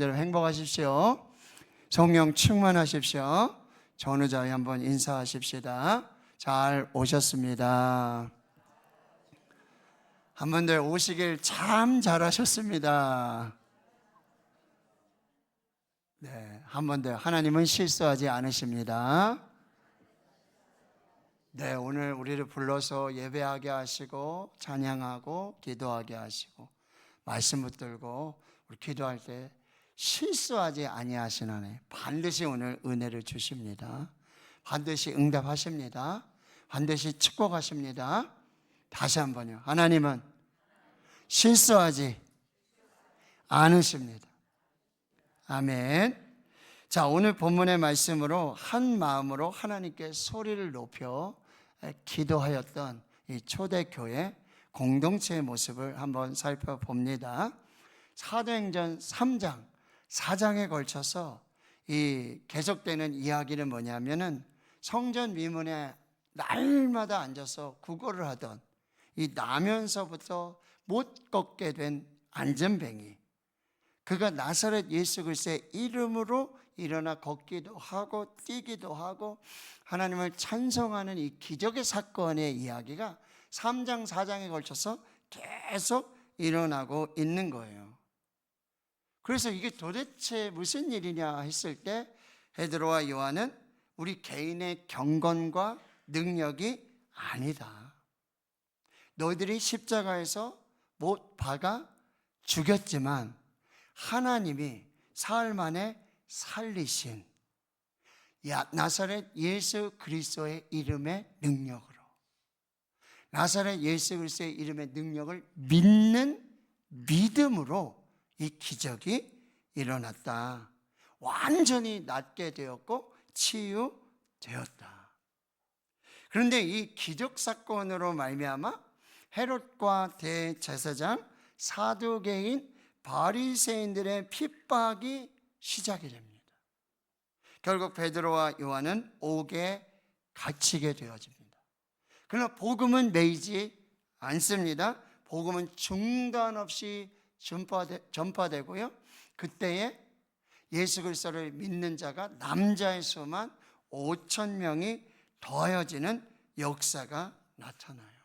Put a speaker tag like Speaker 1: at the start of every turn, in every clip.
Speaker 1: 행복하십시오. 성령 충만하십시오. 전우자에 한번 인사하십시다. 잘 오셨습니다. 한 분들 오시길 참 잘하셨습니다. 네, 한 분들 하나님은 실수하지 않으십니다. 네, 오늘 우리를 불러서 예배하게 하시고 찬양하고 기도하게 하시고 말씀 붙들고 우리 기도할 때 실수하지 아니하시나니 반드시 오늘 은혜를 주십니다. 반드시 응답하십니다. 반드시 축복하십니다. 다시 한번요. 하나님은 실수하지 않으십니다. 아멘. 자, 오늘 본문의 말씀으로 한 마음으로 하나님께 소리를 높여 기도하였던 이 초대교회 공동체의 모습을 한번 살펴봅니다. 사도행전 3장, 4장에 걸쳐서 이 계속되는 이야기는 뭐냐면은 성전 미문에 날마다 앉아서 구걸을 하던 이 나면서부터 못 걷게 된 안전뱅이, 그가 나사렛 예수 그리스도의 이름으로 일어나 걷기도 하고 뛰기도 하고 하나님을 찬송하는 이 기적의 사건의 이야기가 3장, 4장에 걸쳐서 계속 일어나고 있는 거예요. 그래서 이게 도대체 무슨 일이냐 했을 때 베드로와 요한은 우리 개인의 경건과 능력이 아니다. 너희들이 십자가에서 못 박아 죽였지만 하나님이 사흘 만에 살리신 나사렛 예수 그리스도의 이름의 능력으로, 나사렛 예수 그리스도의 이름의 능력을 믿는 믿음으로 이 기적이 일어났다. 완전히 낫게 되었고 치유되었다. 그런데 이 기적 사건으로 말미암아 헤롯과 대제사장, 사두개인, 바리새인들의 핍박이 시작이 됩니다. 결국 베드로와 요한은 옥에 갇히게 되어집니다. 그러나 복음은 매이지 않습니다. 복음은 중단 없이 전파되고요. 그때에 예수 그리스도를 믿는 자가 남자의 수만 5천 명이 더하여지는 역사가 나타나요.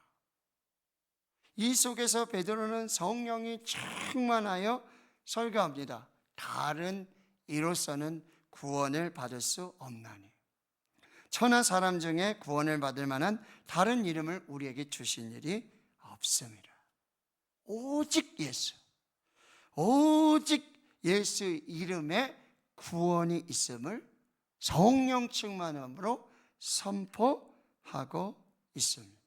Speaker 1: 이 속에서 베드로는 성령이 충만하여 설교합니다. 다른 이로서는 구원을 받을 수 없나니 천하 사람 중에 구원을 받을 만한 다른 이름을 우리에게 주신 일이 없습니다. 오직 예수, 오직 예수 이름에 구원이 있음을 성령 충만함으로 선포하고 있습니다.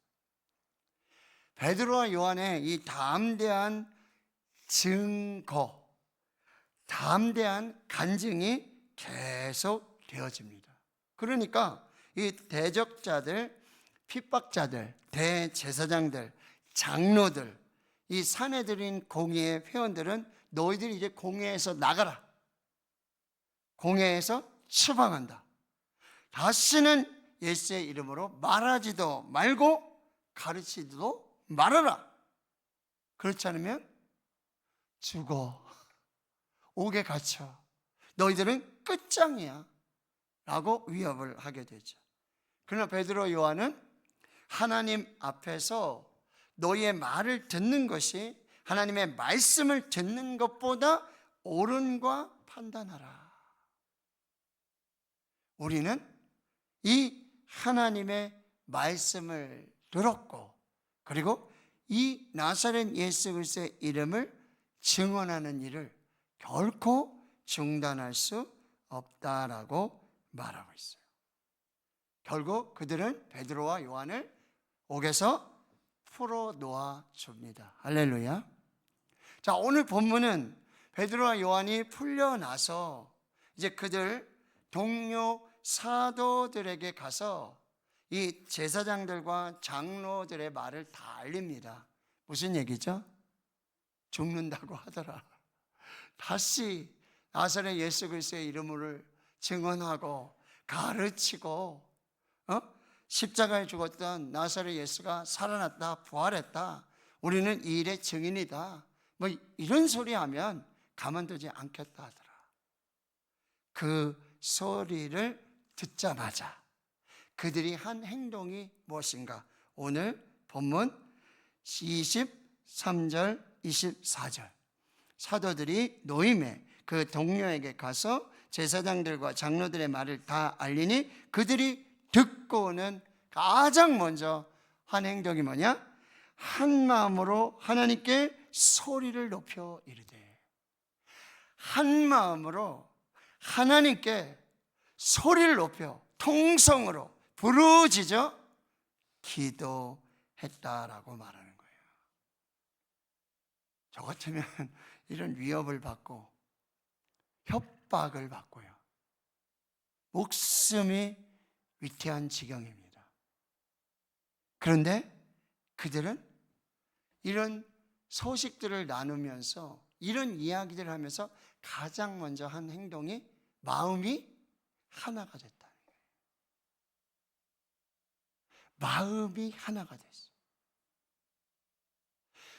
Speaker 1: 베드로와 요한의 이 담대한 증거, 담대한 간증이 계속 되어집니다. 그러니까 이 대적자들, 핍박자들, 대제사장들, 장로들, 이 사내들인 공회의 회원들은 너희들이 이제 공회에서 나가라. 공회에서 추방한다. 다시는 예수의 이름으로 말하지도 말고 가르치지도 말아라. 그렇지 않으면 죽어. 옥에 갇혀. 너희들은 끝장이야. 라고 위협을 하게 되죠. 그러나 베드로 요한은 하나님 앞에서 너희의 말을 듣는 것이 하나님의 말씀을 듣는 것보다 옳은가 판단하라. 우리는 이 하나님의 말씀을 들었고 그리고 이 나사렛 예수 그리스도의 이름을 증언하는 일을 결코 중단할 수 없다라고 말하고 있어요. 결국 그들은 베드로와 요한을 옥에서 풀어놓아 줍니다. 할렐루야. 자, 오늘 본문은 베드로와 요한이 풀려나서 이제 그들 동료 사도들에게 가서 이 제사장들과 장로들의 말을 다 알립니다. 무슨 얘기죠? 죽는다고 하더라. 다시 나사렛 예수 그리스도의 이름을 증언하고 가르치고 십자가에 죽었던 나사렛 예수가 살아났다, 부활했다. 우리는 이 일의 증인이다. 뭐 이런 소리 하면 가만두지 않겠다 하더라. 그 소리를 듣자마자 그들이 한 행동이 무엇인가? 오늘 본문 23절, 24절. 사도들이 노임에 그 동료에게 가서 제사장들과 장로들의 말을 다 알리니 그들이 듣고는 가장 먼저 한 행동이 뭐냐? 한 마음으로 하나님께 소리를 높여 이르되, 한 마음으로 하나님께 소리를 높여 통성으로 부르짖어 기도했다라고 말하는 거예요. 저 같으면 이런 위협을 받고 협박을 받고요, 목숨이 위태한 지경입니다. 그런데 그들은 이런 소식들을 나누면서, 이런 이야기들을 하면서 가장 먼저 한 행동이 마음이 하나가 됐다는 거예요. 마음이 하나가 됐어요.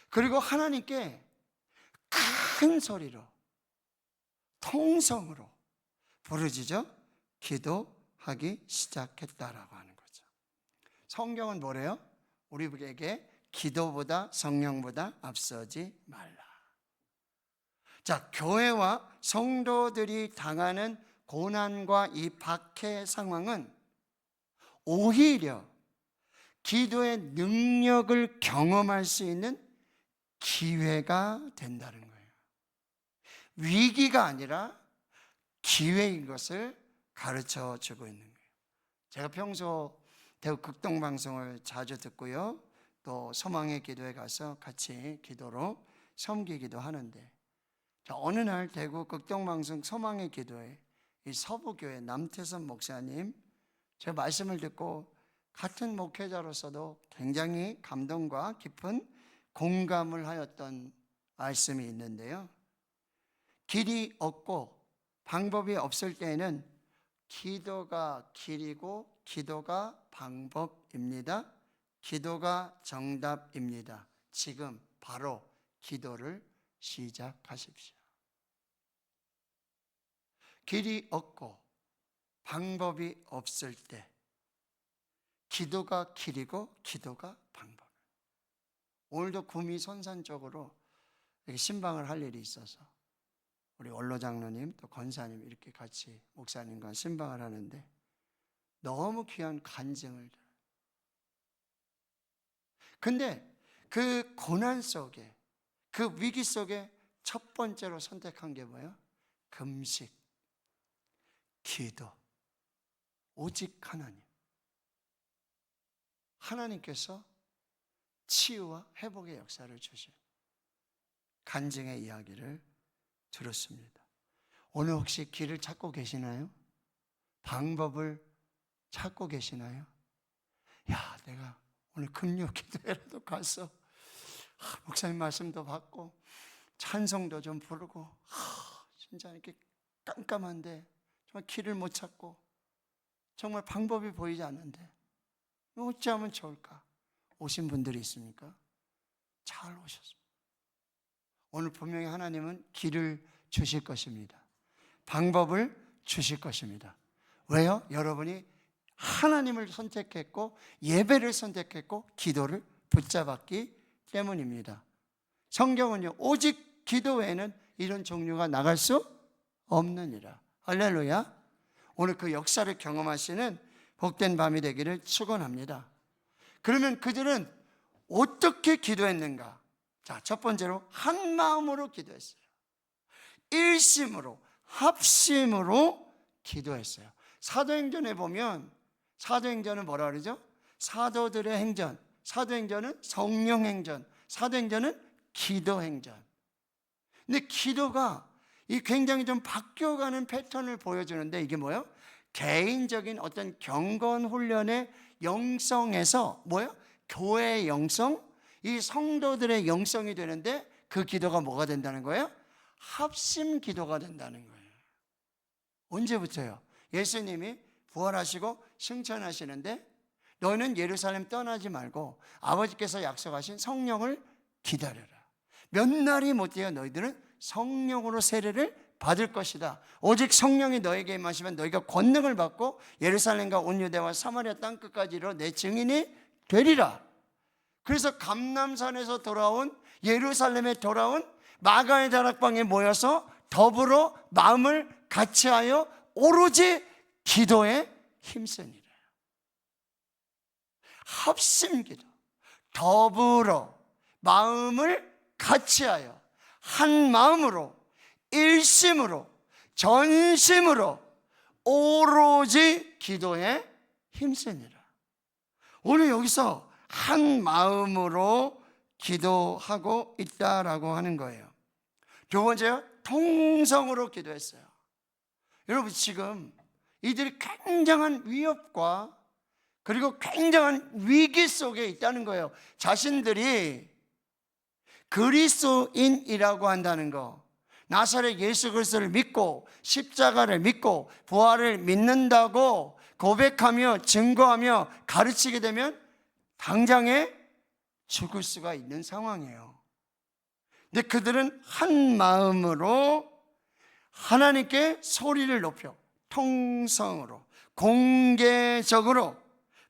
Speaker 1: 그리고 하나님께 큰 소리로 통성으로 부르짖어 기도하기 시작했다라고 하는 거죠. 성경은 뭐래요? 우리에게 기도보다 성령보다 앞서지 말라. 자, 교회와 성도들이 당하는 고난과 이 박해 상황은 오히려 기도의 능력을 경험할 수 있는 기회가 된다는 거예요. 위기가 아니라 기회인 것을 가르쳐 주고 있는 거예요. 제가 평소 대구 극동방송을 자주 듣고요, 또 소망의 기도에 가서 같이 기도로 섬기기도 하는데, 어느 날 대구 극동방송 소망의 기도에 이 서부교회 남태선 목사님 제 말씀을 듣고 같은 목회자로서도 굉장히 감동과 깊은 공감을 하였던 말씀이 있는데요, 길이 없고 방법이 없을 때에는 기도가 길이고 기도가 방법입니다. 기도가 정답입니다. 지금 바로 기도를 시작하십시오. 길이 없고 방법이 없을 때 기도가 길이고 기도가 방법. 오늘도 구미 손산 쪽으로 신방을 할 일이 있어서 우리 원로 장로님 또 권사님 이렇게 같이 목사님과 신방을 하는데 너무 귀한 간증을 들어요. 근데 그 고난 속에, 그 위기 속에 첫 번째로 선택한 게 뭐예요? 금식, 기도, 오직 하나님. 하나님께서 치유와 회복의 역사를 주신 간증의 이야기를 들었습니다. 오늘 혹시 길을 찾고 계시나요? 방법을 찾고 계시나요? 야, 내가 오늘 금요 기도회라도 가서 목사님 말씀도 받고 찬송도 좀 부르고 진짜 이렇게 깜깜한데 정말 길을 못 찾고 정말 방법이 보이지 않는데 어찌하면 좋을까? 오신 분들이 있습니까? 잘 오셨습니다. 오늘 분명히 하나님은 길을 주실 것입니다. 방법을 주실 것입니다. 왜요? 여러분이 하나님을 선택했고 예배를 선택했고 기도를 붙잡았기 때문입니다. 성경은요, 오직 기도 외에는 이런 종류가 나갈 수 없느니라. 할렐루야. 오늘 그 역사를 경험하시는 복된 밤이 되기를 축원합니다. 그러면 그들은 어떻게 기도했는가? 자, 첫 번째로 한 마음으로 기도했어요. 일심으로, 합심으로 기도했어요. 사도행전에 보면 사도행전은 뭐라 그러죠? 사도들의 행전, 사도행전은 성령행전, 사도행전은 기도행전. 근데 기도가 이 굉장히 좀 바뀌어가는 패턴을 보여주는데 이게 뭐예요? 개인적인 어떤 경건 훈련의 영성에서 뭐예요? 교회의 영성, 이 성도들의 영성이 되는데 그 기도가 뭐가 된다는 거예요? 합심 기도가 된다는 거예요. 언제부터요? 예수님이 부활하시고 승천하시는데 너희는 예루살렘 떠나지 말고 아버지께서 약속하신 성령을 기다려라. 몇 날이 못되어 너희들은 성령으로 세례를 받을 것이다. 오직 성령이 너에게 임하시면 너희가 권능을 받고 예루살렘과 온 유대와 사마리아 땅끝까지로 내 증인이 되리라. 그래서 감람산에서 돌아온, 예루살렘에 돌아온 마가의 다락방에 모여서 더불어 마음을 같이하여 오로지 기도에 힘쓰니라. 합심기도, 더불어 마음을 같이하여 한 마음으로 일심으로 전심으로 오로지 기도에 힘쓰니라. 오늘 여기서 한 마음으로 기도하고 있다라고 하는 거예요. 두 번째요, 통성으로 기도했어요. 여러분, 지금 이들이 굉장한 위협과 그리고 굉장한 위기 속에 있다는 거예요. 자신들이 그리스도인이라고 한다는 거, 나사렛 예수 그리스도를 믿고 십자가를 믿고 부활을 믿는다고 고백하며 증거하며 가르치게 되면 당장에 죽을 수가 있는 상황이에요. 근데 그들은 한 마음으로 하나님께 소리를 높여 통성으로 공개적으로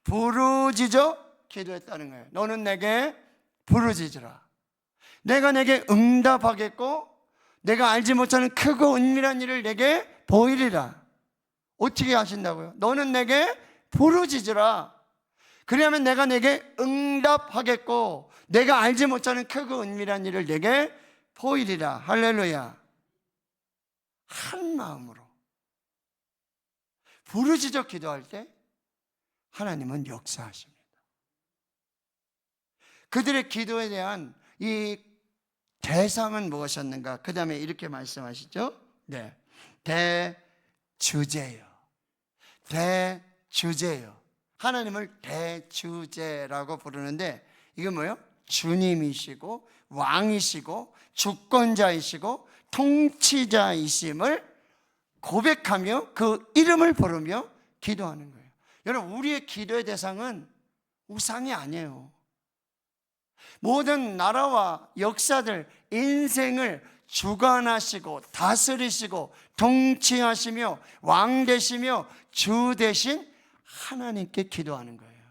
Speaker 1: 부르짖어 기도했다는 거예요. 너는 내게 부르짖으라. 내가 내게 응답하겠고 내가 알지 못하는 크고 은밀한 일을 내게 보이리라. 어떻게 하신다고요? 너는 내게 부르짖으라. 그러면 내가 내게 응답하겠고 내가 알지 못하는 크고 은밀한 일을 내게 보이리라. 할렐루야. 한 마음으로 부르짖어 기도할 때 하나님은 역사하십니다. 그들의 기도에 대한 이 대상은 무엇이었는가? 그 다음에 이렇게 말씀하시죠. 네, 대주제요. 대주제요. 하나님을 대주제라고 부르는데 이게 뭐예요? 주님이시고 왕이시고 주권자이시고 통치자이심을 고백하며 그 이름을 부르며 기도하는 거예요. 여러분, 우리의 기도의 대상은 우상이 아니에요. 모든 나라와 역사들, 인생을 주관하시고 다스리시고 통치하시며 왕 되시며 주 되신 하나님께 기도하는 거예요.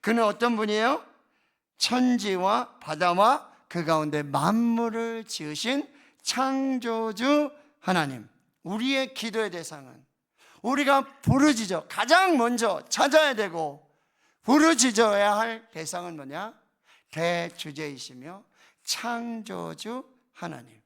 Speaker 1: 그는 어떤 분이에요? 천지와 바다와 그 가운데 만물을 지으신 창조주 하나님. 우리의 기도의 대상은 우리가 부르짖어 가장 먼저 찾아야 되고 부르짖어야 할 대상은 뭐냐? 대주제이시며 창조주 하나님.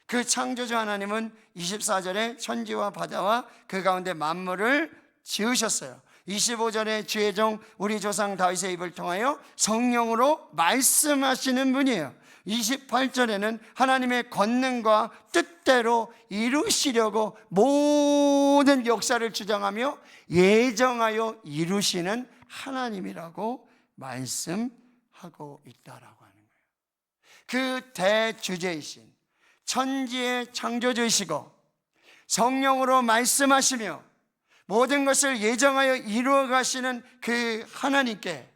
Speaker 1: 그 창조주 하나님은 24절에 천지와 바다와 그 가운데 만물을 지으셨어요. 25절에 주의 종 우리 조상 다윗의 입을 통하여 성령으로 말씀하시는 분이에요. 28절에는 하나님의 권능과 뜻대로 이루시려고 모든 역사를 주장하며 예정하여 이루시는 하나님이라고 말씀하고 있다라고 하는 거예요. 그 대주제이신 천지의 창조주이시고 성령으로 말씀하시며 모든 것을 예정하여 이루어 가시는 그 하나님께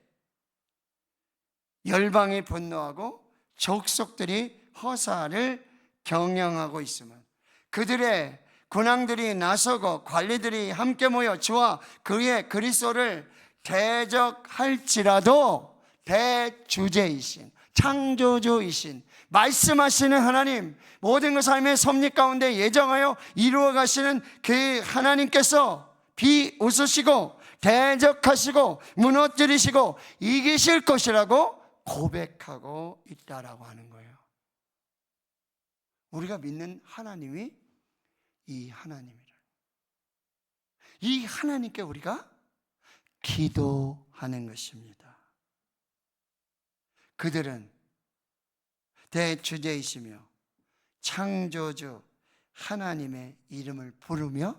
Speaker 1: 열방이 분노하고 족속들이 허사를 경영하고 있으면 그들의 군왕들이 나서고 관리들이 함께 모여 주와 그의 그리스도를 대적할지라도 대주제이신 창조주이신 말씀하시는 하나님, 모든 것 삶의 섭리 가운데 예정하여 이루어 가시는 그 하나님께서 비웃으시고 대적하시고 무너뜨리시고 이기실 것이라고 고백하고 있다라고 하는 거예요. 우리가 믿는 하나님이 이 하나님이라. 이 하나님께 우리가 기도하는 것입니다. 그들은 대주제이시며 창조주 하나님의 이름을 부르며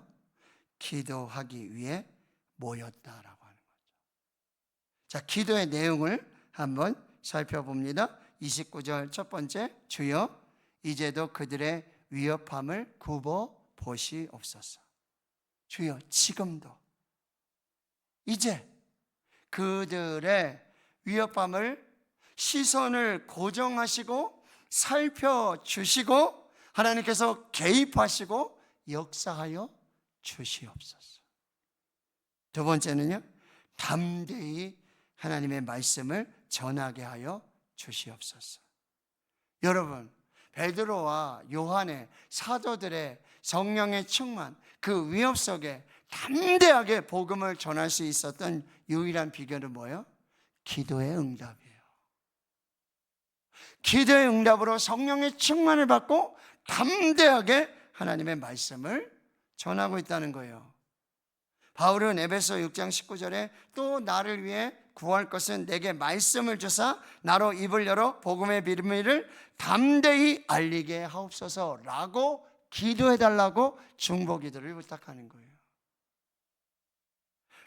Speaker 1: 기도하기 위해 모였다라고 하는 거죠. 자, 기도의 내용을 한번 살펴봅니다. 29절 첫 번째, 주여 이제도 그들의 위협함을 굽어 보시옵소서. 주여 지금도 이제 그들의 위협함을 시선을 고정하시고 살펴주시고 하나님께서 개입하시고 역사하여 주시옵소서. 두 번째는요, 담대히 하나님의 말씀을 전하게 하여 주시옵소서. 여러분, 베드로와 요한의 사도들의 성령의 충만, 그 위협 속에 담대하게 복음을 전할 수 있었던 유일한 비결은 뭐예요? 기도의 응답이에요. 기도의 응답으로 성령의 충만을 받고 담대하게 하나님의 말씀을 전하고 있다는 거예요. 바울은 에베소 6장 19절에 또 나를 위해 구할 것은 내게 말씀을 주사 나로 입을 열어 복음의 비밀을 담대히 알리게 하옵소서라고 기도해달라고 중보기도를 부탁하는 거예요.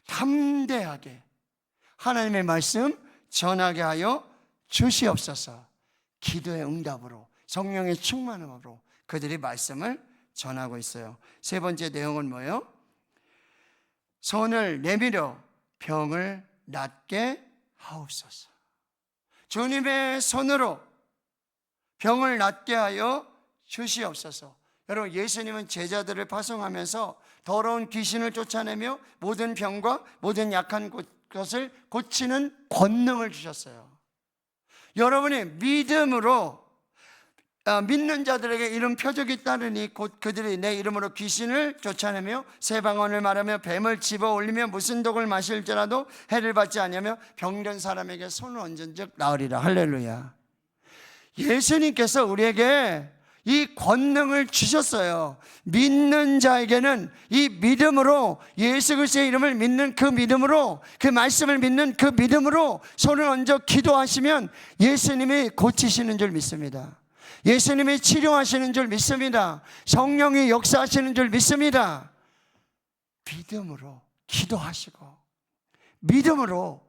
Speaker 1: 담대하게 하나님의 말씀 전하게 하여 주시옵소서. 기도의 응답으로, 성령의 충만함으로 그들이 말씀을 전하고 있어요. 세 번째 내용은 뭐예요? 손을 내밀어 병을 낫게 하옵소서. 주님의 손으로 병을 낫게 하여 주시옵소서. 여러분, 예수님은 제자들을 파송하면서 더러운 귀신을 쫓아내며 모든 병과 모든 약한 것을 고치는 권능을 주셨어요. 여러분이 믿음으로 믿는 자들에게 이런 표적이 따르니 곧 그들이 내 이름으로 귀신을 쫓아내며 새 방언을 말하며 뱀을 집어 올리며 무슨 독을 마실지라도 해를 받지 아니하며 병든 사람에게 손을 얹은즉 나으리라. 할렐루야. 예수님께서 우리에게 이 권능을 주셨어요. 믿는 자에게는 이 믿음으로, 예수 그리스도의 이름을 믿는 그 믿음으로, 그 말씀을 믿는 그 믿음으로 손을 얹어 기도하시면 예수님이 고치시는 줄 믿습니다. 예수님이 치료하시는 줄 믿습니다. 성령이 역사하시는 줄 믿습니다. 믿음으로 기도하시고 믿음으로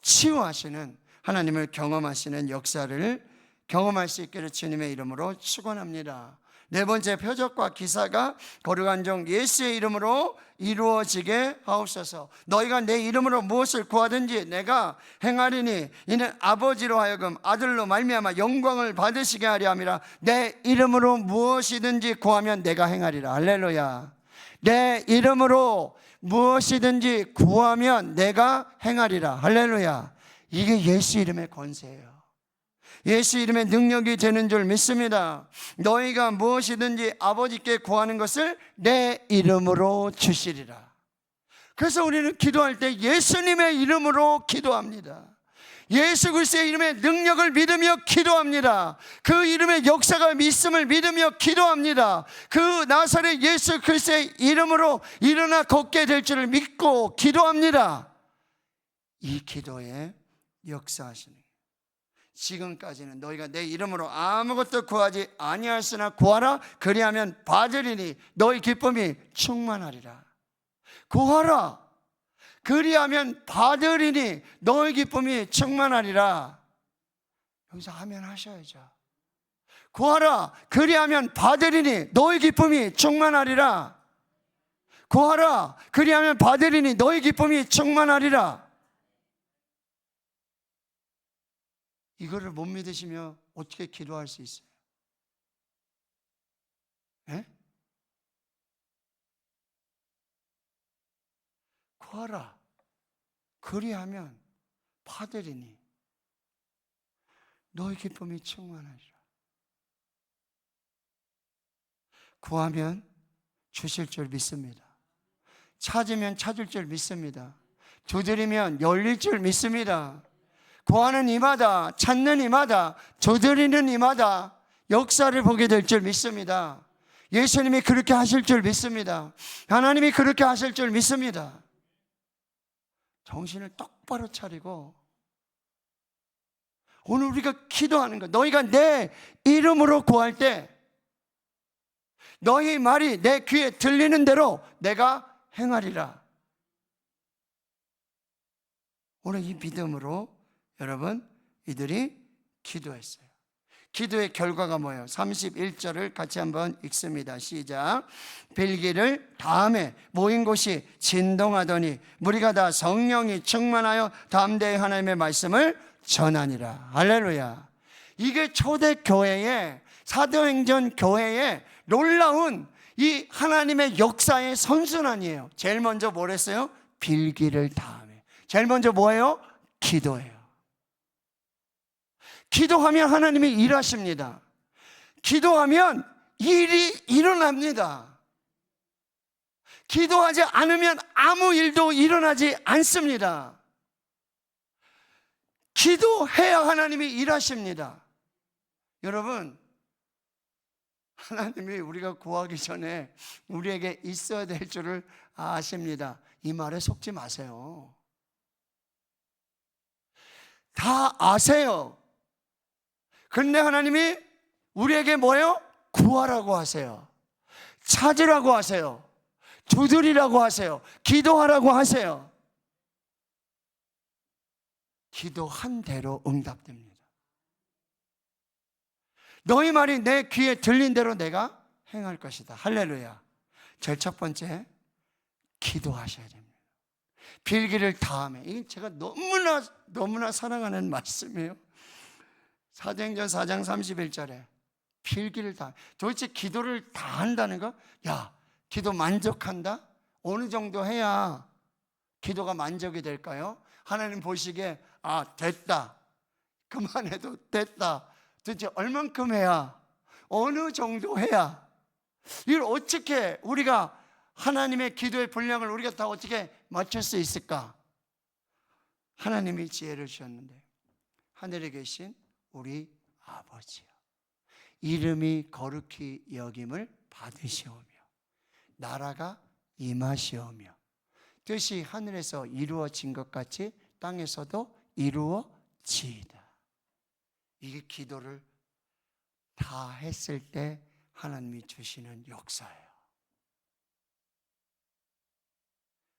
Speaker 1: 치유하시는 하나님을 경험하시는 역사를 경험할 수 있기를 주님의 이름으로 축원합니다. 네 번째, 표적과 기사가 거룩한 종 예수의 이름으로 이루어지게 하옵소서. 너희가 내 이름으로 무엇을 구하든지 내가 행하리니 이는 아버지로 하여금 아들로 말미암아 영광을 받으시게 하려 함이라. 내 이름으로 무엇이든지 구하면 내가 행하리라. 할렐루야. 내 이름으로 무엇이든지 구하면 내가 행하리라. 할렐루야. 이게 예수 이름의 권세예요. 예수 이름의 능력이 되는 줄 믿습니다. 너희가 무엇이든지 아버지께 구하는 것을 내 이름으로 주시리라. 그래서 우리는 기도할 때 예수님의 이름으로 기도합니다. 예수 그리스도의 이름의 능력을 믿으며 기도합니다. 그 이름의 역사가 있음을 믿으며 기도합니다. 그 나사렛 예수 그리스도의 이름으로 일어나 걷게 될 줄을 믿고 기도합니다. 이 기도에 역사하시는, 지금까지는 너희가 내 이름으로 아무것도 구하지 아니하였으나 구하라 그리하면 받으리니 너희 기쁨이 충만하리라. 구하라 그리하면 받으리니 너희 기쁨이 충만하리라. 여기서 아멘 하셔야죠. 구하라 그리하면 받으리니 너희 기쁨이 충만하리라. 구하라 그리하면 받으리니 너희 기쁨이 충만하리라. 이거를 못 믿으시면 어떻게 기도할 수 있어요? 예? 구하라 그리하면 받으리니 너희 기쁨이 충만하리라. 구하면 주실 줄 믿습니다. 찾으면 찾을 줄 믿습니다. 두드리면 열릴 줄 믿습니다. 구하는 이마다, 찾는 이마다, 두드리는 이마다 역사를 보게 될 줄 믿습니다. 예수님이 그렇게 하실 줄 믿습니다. 하나님이 그렇게 하실 줄 믿습니다. 정신을 똑바로 차리고 오늘 우리가 기도하는 것, 너희가 내 이름으로 구할 때 너희 말이 내 귀에 들리는 대로 내가 행하리라. 오늘 이 믿음으로 여러분, 이들이 기도했어요. 기도의 결과가 뭐예요? 31절을 같이 한번 읽습니다. 시작. 빌기를 다음에 모인 곳이 진동하더니 무리가 다 성령이 충만하여 담대히 하나님의 말씀을 전하니라. 할렐루야. 이게 초대교회의 사도행전 교회의 놀라운 이 하나님의 역사의 선순환이에요. 제일 먼저 뭘 했어요? 빌기를 다음에. 제일 먼저 뭐예요? 기도예요. 기도하면 하나님이 일하십니다. 기도하면 일이 일어납니다. 기도하지 않으면 아무 일도 일어나지 않습니다. 기도해야 하나님이 일하십니다. 여러분, 하나님이 우리가 구하기 전에 우리에게 있어야 될 줄을 아십니다. 이 말에 속지 마세요. 다 아세요. 근데 하나님이 우리에게 뭐예요? 구하라고 하세요. 찾으라고 하세요. 두드리라고 하세요. 기도하라고 하세요. 기도한 대로 응답됩니다. 너희 말이 내 귀에 들린 대로 내가 행할 것이다. 할렐루야. 제일 첫 번째, 기도하셔야 됩니다. 빌기를 다음에. 이건 제가 너무나 사랑하는 말씀이에요. 사도행전 4장 31절에 빌기를 다. 도대체 기도를 다 한다는 거? 야, 기도 만족한다? 어느 정도 해야 기도가 만족이 될까요? 하나님 보시기에 됐다, 그만해도 됐다. 도대체 얼만큼 해야, 어느 정도 해야, 이걸 어떻게 우리가 하나님의 기도의 분량을 우리가 다 어떻게 맞출 수 있을까? 하나님이 지혜를 주셨는데, 하늘에 계신 우리 아버지여, 이름이 거룩히 여김을 받으시오며 나라가 임하시오며 뜻이 하늘에서 이루어진 것 같이 땅에서도 이루어지이다. 이게 기도를 다 했을 때 하나님이 주시는 역사예요.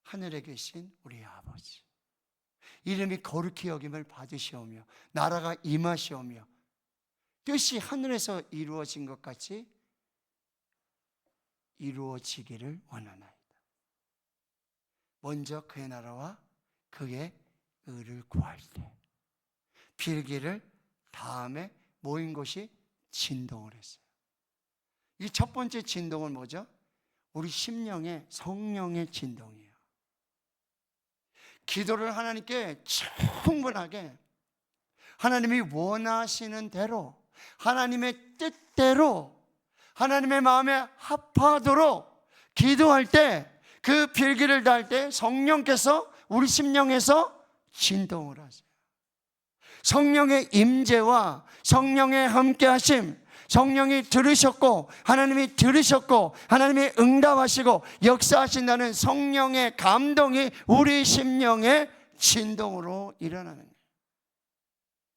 Speaker 1: 하늘에 계신 우리 아버지, 이름이 거룩히 여김을 받으시오며 나라가 임하시오며 뜻이 하늘에서 이루어진 것 같이 이루어지기를 원하나이다. 먼저 그의 나라와 그의 의를 구할 때, 빌기를 다음에 모인 곳이 진동을 했어요. 이 첫 번째 진동은 뭐죠? 우리 심령의 성령의 진동이에요. 기도를 하나님께 충분하게 하나님이 원하시는 대로, 하나님의 뜻대로, 하나님의 마음에 합하도록 기도할 때, 그 빌기를 다할 때 성령께서 우리 심령에서 진동을 하세요. 성령의 임재와 성령의 함께하심, 성령이 들으셨고 하나님이 들으셨고 하나님이 응답하시고 역사하신다는 성령의 감동이 우리 심령의 진동으로 일어나는 거예요.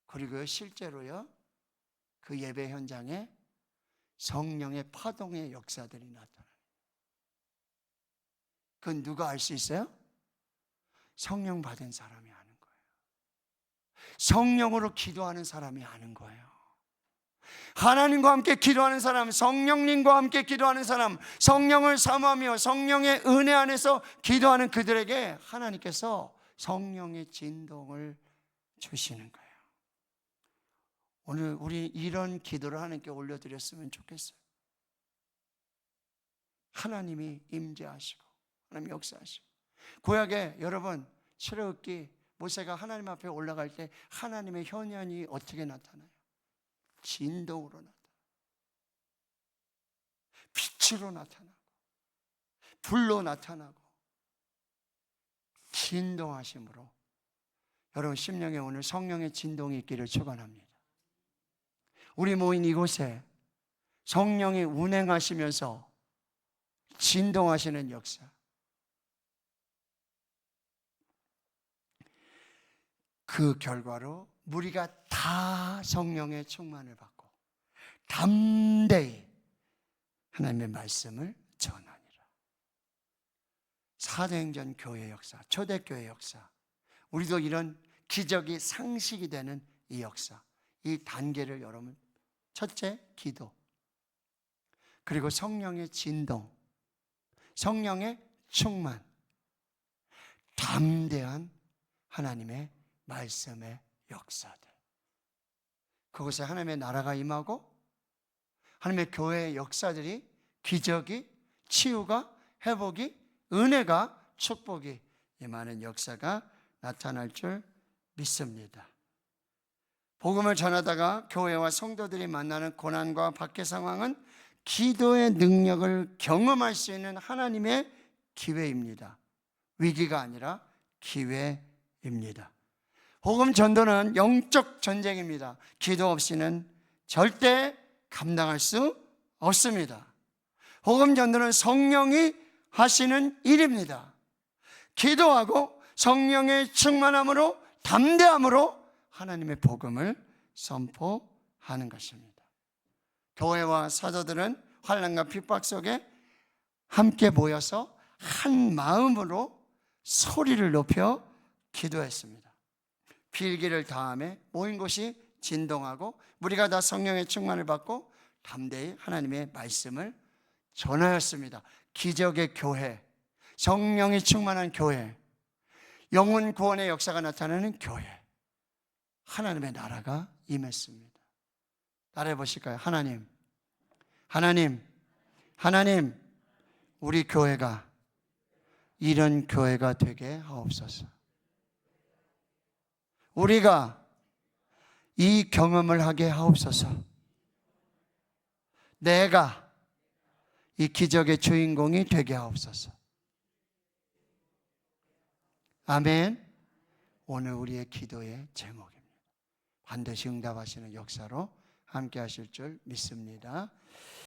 Speaker 1: 그리고 실제로요, 그 예배 현장에 성령의 파동의 역사들이 나타나요. 그건 누가 알 수 있어요? 성령 받은 사람이 아는 거예요. 성령으로 기도하는 사람이 아는 거예요. 하나님과 함께 기도하는 사람, 성령님과 함께 기도하는 사람, 성령을 사모하며 성령의 은혜 안에서 기도하는 그들에게 하나님께서 성령의 진동을 주시는 거예요. 오늘 우리 이런 기도를 하나님께 올려드렸으면 좋겠어요. 하나님이 임재하시고 하나님이 역사하시고. 구약에 여러분, 출애굽기 모세가 하나님 앞에 올라갈 때 하나님의 현현이 어떻게 나타나요? 진동으로 나타나요. 빛으로 나타나고 불로 나타나고 진동하심으로 여러분 심령에 오늘 성령의 진동이 있기를 축원합니다. 우리 모인 이곳에 성령이 운행하시면서 진동하시는 역사, 그 결과로 우리가 다 성령의 충만을 받고 담대히 하나님의 말씀을 전하니라. 사도행전 교회 역사, 초대교회 역사, 우리도 이런 기적이 상식이 되는 이 역사, 이 단계를 여러분, 첫째 기도, 그리고 성령의 진동, 성령의 충만, 담대한 하나님의 말씀의 역사들, 그곳에 하나님의 나라가 임하고 하나님의 교회의 역사들이, 기적이, 치유가, 회복이, 은혜가, 축복이, 이 많은 역사가 나타날 줄 믿습니다. 복음을 전하다가 교회와 성도들이 만나는 고난과 박해 상황은 기도의 능력을 경험할 수 있는 하나님의 기회입니다. 위기가 아니라 기회입니다. 복음 전도는 영적 전쟁입니다. 기도 없이는 절대 감당할 수 없습니다. 복음 전도는 성령이 하시는 일입니다. 기도하고 성령의 충만함으로, 담대함으로 하나님의 복음을 선포하는 것입니다. 교회와 사도들은 환난과 핍박 속에 함께 모여서 한 마음으로 소리를 높여 기도했습니다. 필기를 다함에 모인 곳이 진동하고 무리가 다 성령의 충만을 받고 담대히 하나님의 말씀을 전하였습니다. 기적의 교회, 성령이 충만한 교회, 영혼 구원의 역사가 나타나는 교회, 하나님의 나라가 임했습니다. 따라해 보실까요? 하나님, 하나님, 하나님, 우리 교회가 이런 교회가 되게 하옵소서. 우리가 이 경험을 하게 하옵소서. 내가 이 기적의 주인공이 되게 하옵소서. 아멘. 오늘 우리의 기도의 제목입니다. 반드시 응답하시는 역사로 함께 하실 줄 믿습니다.